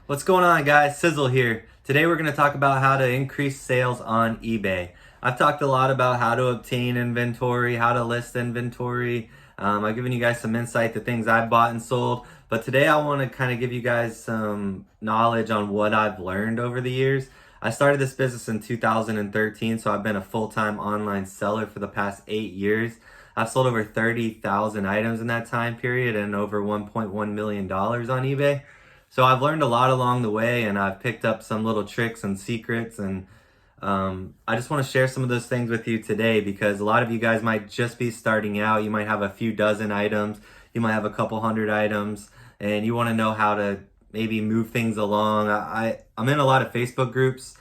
What's going on, guys? Sizzle here. Today we're going to talk about how to increase sales on eBay. I've talked a lot about how to obtain inventory, how to list inventory. I've given you guys some insight to things I've bought and sold, but today I want to kind of give you guys some knowledge on what I've learned over the years. I started this business in 2013, so I've been a full-time online seller for the past 8 years. I've sold over 30,000 items in that time period and over $1.1 million on eBay. So I've learned a lot along the way, and I've picked up some little tricks and secrets, and I just want to share some of those things with you today because a lot of you guys might just be starting out. You might have a few dozen items, you might have a couple hundred items, and you want to know how to maybe move things along. I'm in a lot of Facebook groups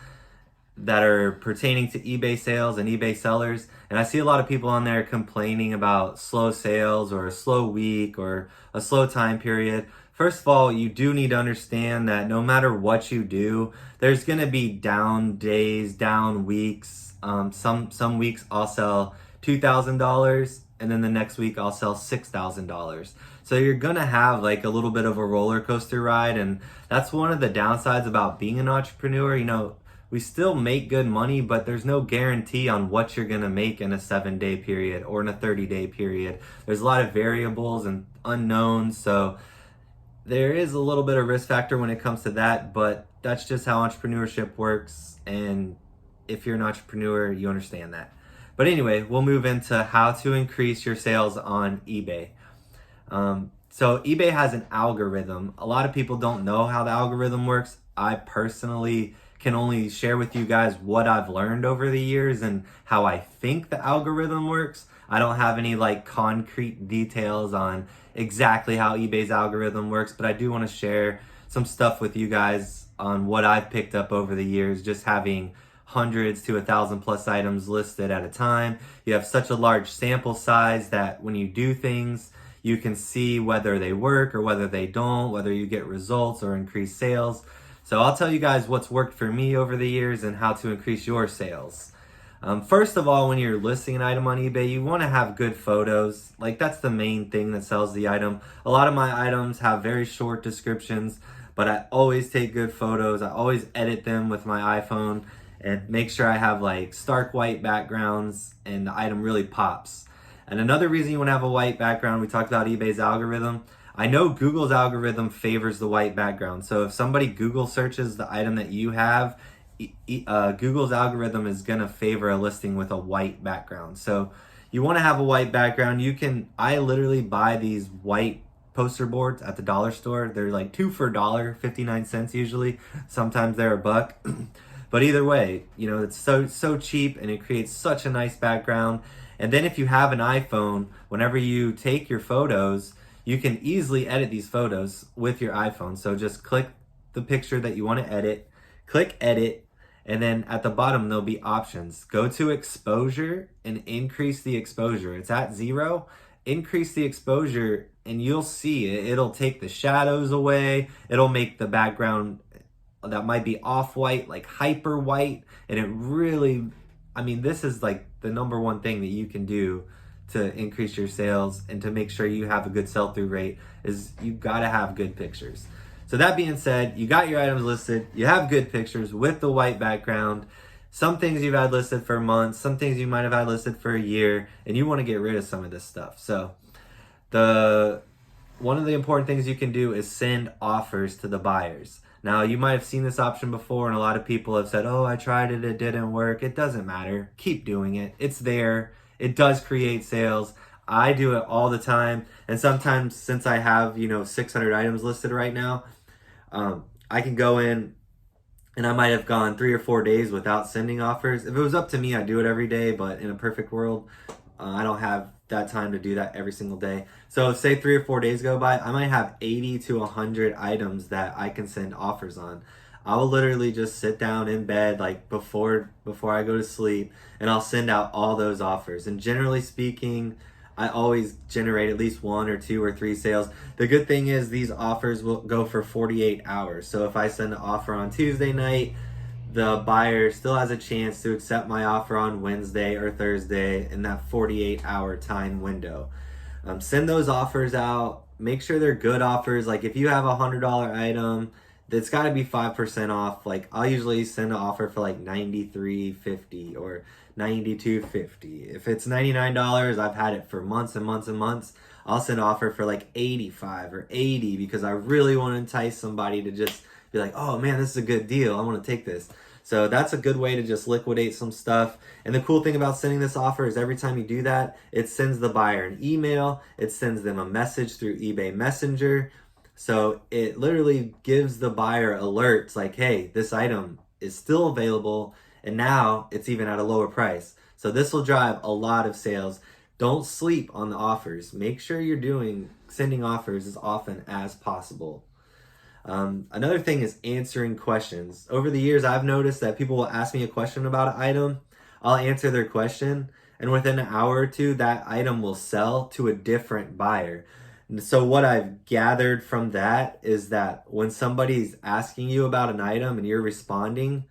that are pertaining to eBay sales and eBay sellers, and I see a lot of people on there complaining about slow sales or a slow week or a slow time period. First of all, you do need to understand that no matter what you do, there's going to be down days, down weeks. Some weeks I'll sell $2,000 and then the next week I'll sell $6,000. So you're going to have like a little bit of a roller coaster ride, and that's one of the downsides about being an entrepreneur. We still make good money, but there's no guarantee on what you're going to make in a 7-day period or in a 30-day period. There's a lot of variables and unknowns, so there is a little bit of risk factor when it comes to that, but that's just how entrepreneurship works. And if you're an entrepreneur, you understand that. But anyway, we'll move into how to increase your sales on eBay. So eBay has an algorithm. A lot of people don't know how the algorithm works. I personally can only share with you guys what I've learned over the years and how I think the algorithm works. I don't have any like concrete details on exactly how eBay's algorithm works, but I do want to share some stuff with you guys on what I've picked up over the years, just having hundreds to 1,000 plus items listed at a time. You have such a large sample size that when you do things, you can see whether they work or whether they don't, whether you get results or increase sales. So I'll tell you guys what's worked for me over the years and how to increase your sales. First of all, when you're listing an item on eBay, you want to have good photos. Like, that's the main thing that sells the item. A lot of my items have very short descriptions, but I always take good photos. I always edit them with my iPhone and make sure I have like stark white backgrounds and the item really pops. And another reason you want to have a white background, we talked about eBay's algorithm. I know Google's algorithm favors the white background. So if somebody Google searches the item that you have, Google's algorithm is going to favor a listing with a white background. So you want to have a white background. I literally buy these white poster boards at the dollar store. They're like 2 for $1.59 usually. Sometimes they're $1. But either way, it's so cheap and it creates such a nice background. And then if you have an iPhone, whenever you take your photos, you can easily edit these photos with your iPhone. So just click the picture that you want to edit, click edit, and then at the bottom there'll be options. Go to exposure and increase the exposure. It's at 0. Increase the exposure and you'll see it'll take the shadows away. It'll make the background that might be off-white like hyper white. And it really, this is like the number one thing that you can do to increase your sales and to make sure you have a good sell-through rate is you've got to have good pictures. So that being said, you got your items listed, you have good pictures with the white background. Some things you've had listed for months, some things you might have had listed for a year, and you want to get rid of some of this stuff. So one of the important things you can do is send offers to the buyers. Now, you might have seen this option before, and a lot of people have said, oh, I tried it, it didn't work. It doesn't matter. Keep doing it. It's there. It does create sales. I do it all the time. And sometimes, since I have, 600 items listed right now, I can go in and I might have gone 3 or 4 days without sending offers. If it was up to me, I'd do it every day. But in a perfect world, I don't have that time to do that every single day. So say 3 or 4 days go by, I might have 80 to 100 items that I can send offers on. I will literally just sit down in bed like before I go to sleep, and I'll send out all those offers. And generally speaking, I always generate at least 1 or 2 or 3 sales. The good thing is these offers will go for 48 hours. So if I send an offer on Tuesday night, the buyer still has a chance to accept my offer on Wednesday or Thursday in that 48-hour time window. Send those offers out. Make sure they're good offers. Like if you have a $100 item it's got to be 5% off. Like I'll usually send an offer for like $93.50 or $92.50. If it's $99, I've had it for months and months and months. I'll send an offer for like 85 or 80 because I really want to entice somebody to just be like, oh man, this is a good deal. I want to take this. So that's a good way to just liquidate some stuff. And the cool thing about sending this offer is every time you do that, it sends the buyer an email, it sends them a message through eBay Messenger. So it literally gives the buyer alerts like, hey, this item is still available and now it's even at a lower price. So this will drive a lot of sales. Don't sleep on the offers. Make sure you're sending offers as often as possible. Another thing is answering questions. Over the years, I've noticed that people will ask me a question about an item. I'll answer their question, and within an hour or two, that item will sell to a different buyer. And so what I've gathered from that is that when somebody's asking you about an item and you're responding,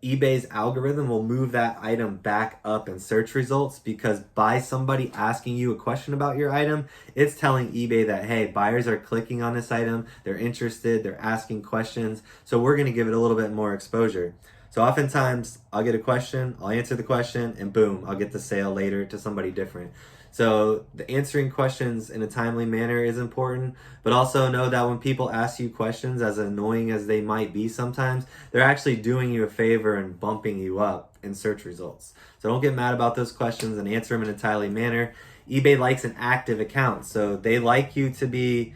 eBay's algorithm will move that item back up in search results because by somebody asking you a question about your item, it's telling eBay that, hey, buyers are clicking on this item, they're interested, they're asking questions, so we're going to give it a little bit more exposure. So oftentimes I'll get a question, I'll answer the question, and boom, I'll get the sale later to somebody different. So the answering questions in a timely manner is important, but also know that when people ask you questions, as annoying as they might be sometimes, they're actually doing you a favor and bumping you up in search results. So don't get mad about those questions and answer them in a timely manner. eBay likes an active account, so they like you to be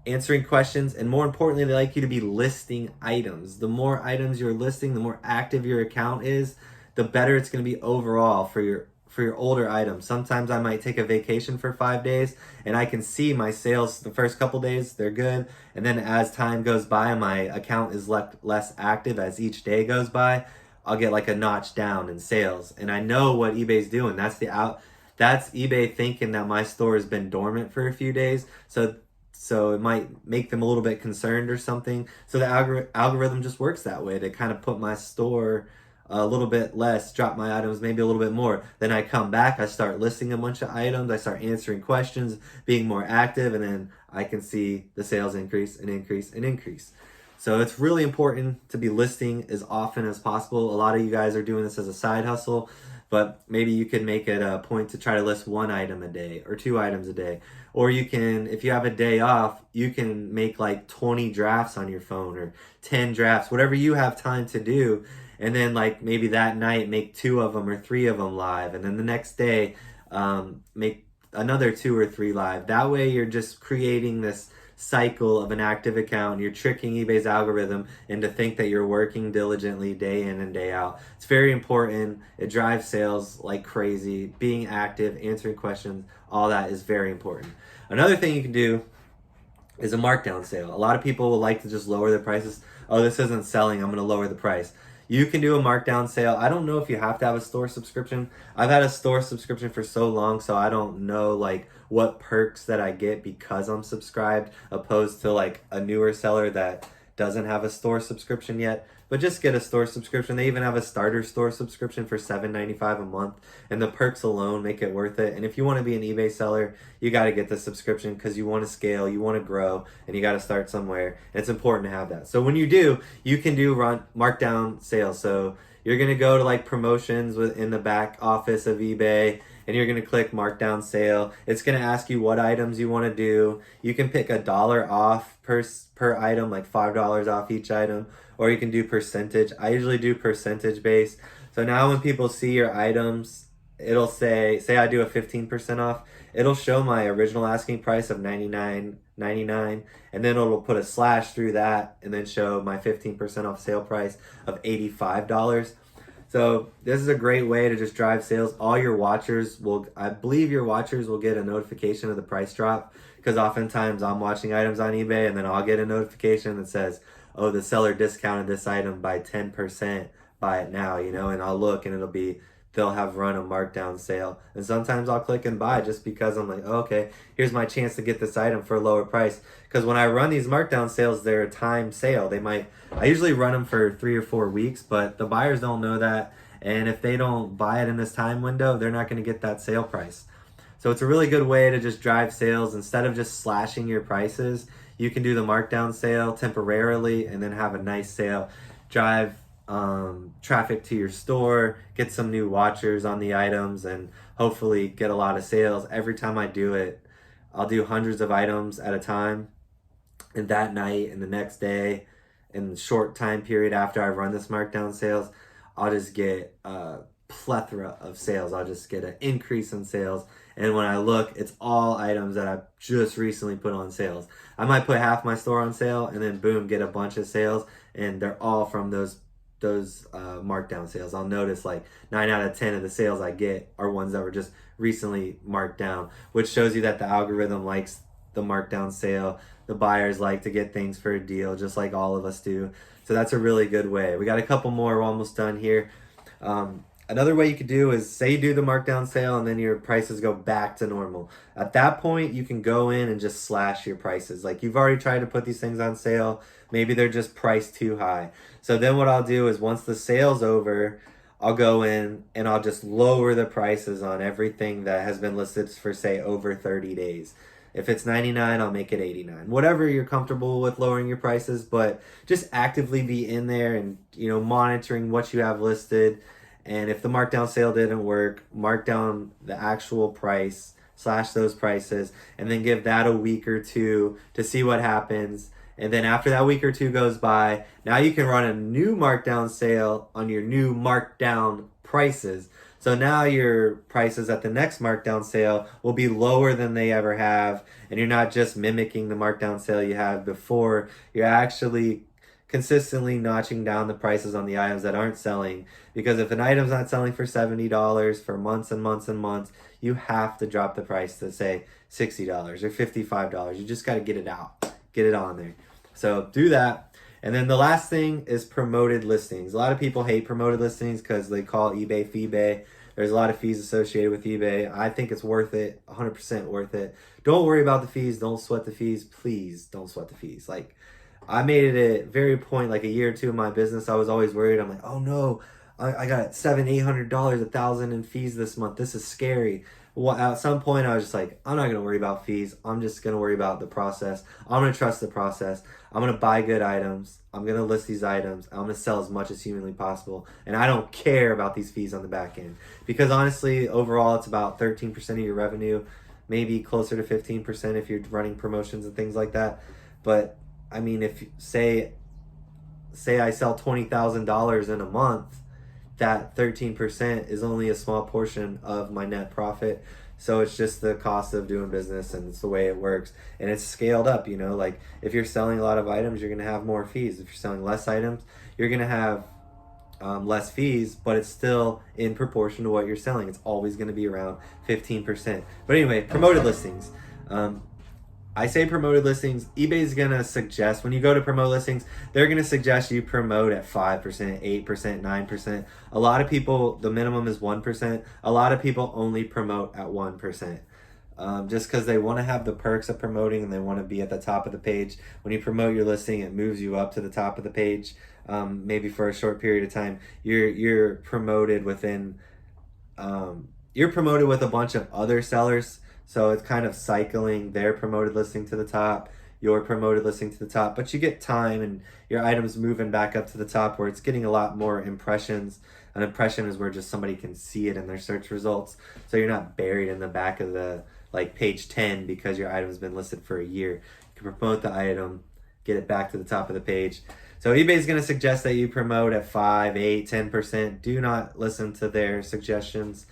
answering questions, and more importantly, they like you to be listing items. The more items you're listing, the more active your account is, the better it's going to be overall for your older items. Sometimes I might take a vacation for 5 days and I can see my sales the first couple days, they're good. And then as time goes by, my account is less active as each day goes by. I'll get like a notch down in sales. And I know what eBay's doing. That's eBay thinking that my store has been dormant for a few days. So it might make them a little bit concerned or something. So the algorithm just works that way to kind of put my store a little bit less, drop my items maybe a little bit more. Then I come back, I start listing a bunch of items, I start answering questions, being more active, and then I can see the sales increase and increase and increase. So it's really important to be listing as often as possible. A lot of you guys are doing this as a side hustle, but maybe you could make it a point to try to list 1 item a day or 2 items a day. Or you can, if you have a day off, you can make like 20 drafts on your phone or 10 drafts, whatever you have time to do. And then like maybe that night make 2 of them or 3 of them live, and then the next day make another 2 or 3 live. That way you're just creating this cycle of an active account. You're tricking eBay's algorithm into think that you're working diligently day in and day out. It's very important. It drives sales like crazy. Being active, answering questions, all that is very important. Another thing you can do is a markdown sale. A lot of people will like to just lower their prices. Oh, this isn't selling, I'm going to lower the price. You can do a markdown sale. I don't know if you have to have a store subscription. I've had a store subscription for so long, so I don't know like what perks that I get because I'm subscribed, opposed to like a newer seller that doesn't have a store subscription yet. But just get a store subscription. They even have a starter store subscription for $7.95 a month, and the perks alone make it worth it. And if you want to be an eBay seller, you got to get the subscription because you want to scale, you want to grow, and you got to start somewhere. And it's important to have that. So when you do, you can do markdown sales. So you're going to go to like promotions in the back office of eBay, and you're going to click markdown sale. It's going to ask you what items you want to do. You can pick $1 off per item, like $5 off each item, or you can do percentage. I usually do percentage based. So now when people see your items, it'll say I do a 15% off, it'll show my original asking price of $99.99, and then it'll put a slash through that and then show my 15% off sale price of $85. So this is a great way to just drive sales. All your watchers I believe your watchers will get a notification of the price drop, because oftentimes I'm watching items on eBay and then I'll get a notification that says, oh, the seller discounted this item by 10%, buy it now, and I'll look and they'll have run a markdown sale. And sometimes I'll click and buy just because I'm like, oh, okay, here's my chance to get this item for a lower price. Because when I run these markdown sales, they're a time sale. I usually run them for 3 or 4 weeks, but the buyers don't know that. And if they don't buy it in this time window, they're not going to get that sale price. So it's a really good way to just drive sales. Instead of just slashing your prices, you can do the markdown sale temporarily and then have a nice sale, drive traffic to your store, get some new watchers on the items, and hopefully get a lot of sales. Every time I do it, I'll do hundreds of items at a time, and that night and the next day, in the short time period after I run this markdown sales, I'll just get a plethora of sales. I'll just get an increase in sales. And when I look, it's all items that I've just recently put on sales. I might put half my store on sale and then boom, get a bunch of sales, and they're all from those markdown sales. I'll notice like 9 out of 10 of the sales I get are ones that were just recently marked down, which shows you that the algorithm likes the markdown sale. The buyers like to get things for a deal, just like all of us do. So that's a really good way. We got a couple more. We're almost done here. Another way you could do is, say you do the markdown sale and then your prices go back to normal. At that point, you can go in and just slash your prices. Like, you've already tried to put these things on sale. Maybe they're just priced too high. So then what I'll do is, once the sale's over, I'll go in and I'll just lower the prices on everything that has been listed for, say, over 30 days. If it's 99, I'll make it 89. Whatever you're comfortable with lowering your prices, but just actively be in there and, monitoring what you have listed. And if the markdown sale didn't work, mark down the actual price, slash those prices, and then give that a week or two to see what happens. And then after that week or two goes by, now you can run a new markdown sale on your new markdown prices. So now your prices at the next markdown sale will be lower than they ever have, and you're not just mimicking the markdown sale you had before. You're actually consistently notching down the prices on the items that aren't selling, because if an item's not selling for $70 for months and months and months, you have to drop the price to, say, $60 or $55. You just got to get it out, get it on there. So do that. And then the last thing is promoted listings. A lot of people hate promoted listings because they call eBay fee-bay. There's a lot of fees associated with eBay. I think it's worth it, 100% worth it. Don't worry about the fees. Don't sweat the fees. Please don't sweat the fees. Like, I made it a very point, like a year or two in my business, I was always worried. I'm like, oh no, I got $700, $800, $1,000 in fees this month. This is scary. Well, at some point I was just like, I'm not going to worry about fees. I'm just going to worry about the process. I'm going to trust the process. I'm going to buy good items. I'm going to list these items. I'm going to sell as much as humanly possible. And I don't care about these fees on the back end. Because honestly, overall, it's about 13% of your revenue, maybe closer to 15% if you're running promotions and things like that. But I mean, if say I sell $20,000 in a month, that 13% is only a small portion of my net profit. So it's just the cost of doing business, and it's the way it works. And it's scaled up, like if you're selling a lot of items, you're going to have more fees. If you're selling less items, you're going to have less fees, but it's still in proportion to what you're selling. It's always going to be around 15%. But anyway, promoted listings. I say promoted listings. eBay's going to suggest, when you go to promote listings, they're going to suggest you promote at 5%, 8%, 9%. A lot of people, the minimum is 1%. A lot of people only promote at 1%. Just because they want to have the perks of promoting and they want to be at the top of the page. When you promote your listing, it moves you up to the top of the page. Maybe for a short period of time. You're promoted within, you're promoted with a bunch of other sellers. So it's kind of cycling their promoted listing to the top, your promoted listing to the top, but you get time and your items moving back up to the top where it's getting a lot more impressions. An impression is where just somebody can see it in their search results. So you're not buried in the back of the page 10 because your item's been listed for a year. You can promote the item, get it back to the top of the page. So eBay's going to suggest that you promote at 5, 8, 10%. Do not listen to their suggestions.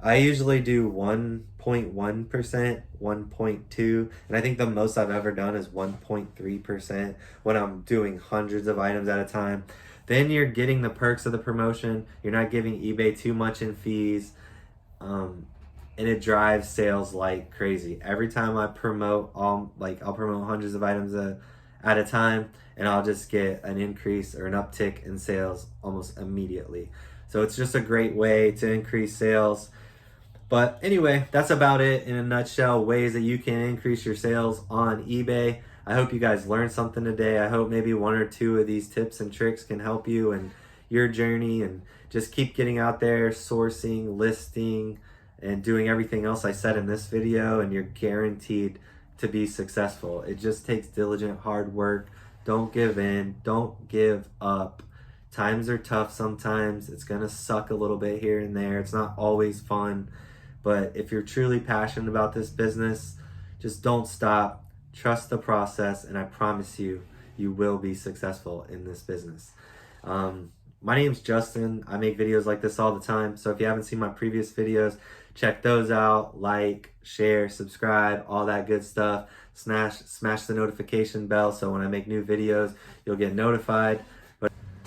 I usually do 1.1%, 1.2%, and I think the most I've ever done is 1.3% when I'm doing hundreds of items at a time. Then you're getting the perks of the promotion. You're not giving eBay too much in fees, and it drives sales like crazy. Every time I promote, I'll promote hundreds of items at a time, and I'll just get an increase or an uptick in sales almost immediately. So it's just a great way to increase sales. But anyway, that's about it in a nutshell, ways that you can increase your sales on eBay. I hope you guys learned something today. I hope maybe one or two of these tips and tricks can help you in your journey, and just keep getting out there, sourcing, listing, and doing everything else I said in this video, and you're guaranteed to be successful. It just takes diligent, hard work. Don't give in. Don't give up. Times are tough sometimes. It's going to suck a little bit here and there. It's not always fun. But if you're truly passionate about this business, just don't stop. Trust the process, and I promise you, you will be successful in this business. My name's Justin. I make videos like this all the time. So if you haven't seen my previous videos, check those out. Like, share, subscribe, all that good stuff. Smash the notification bell so when I make new videos, you'll get notified.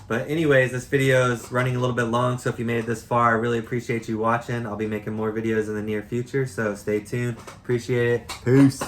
But anyways, this video is running a little bit long, so if you made it this far, I really appreciate you watching. I'll be making more videos in the near future, so stay tuned. Appreciate it. Peace.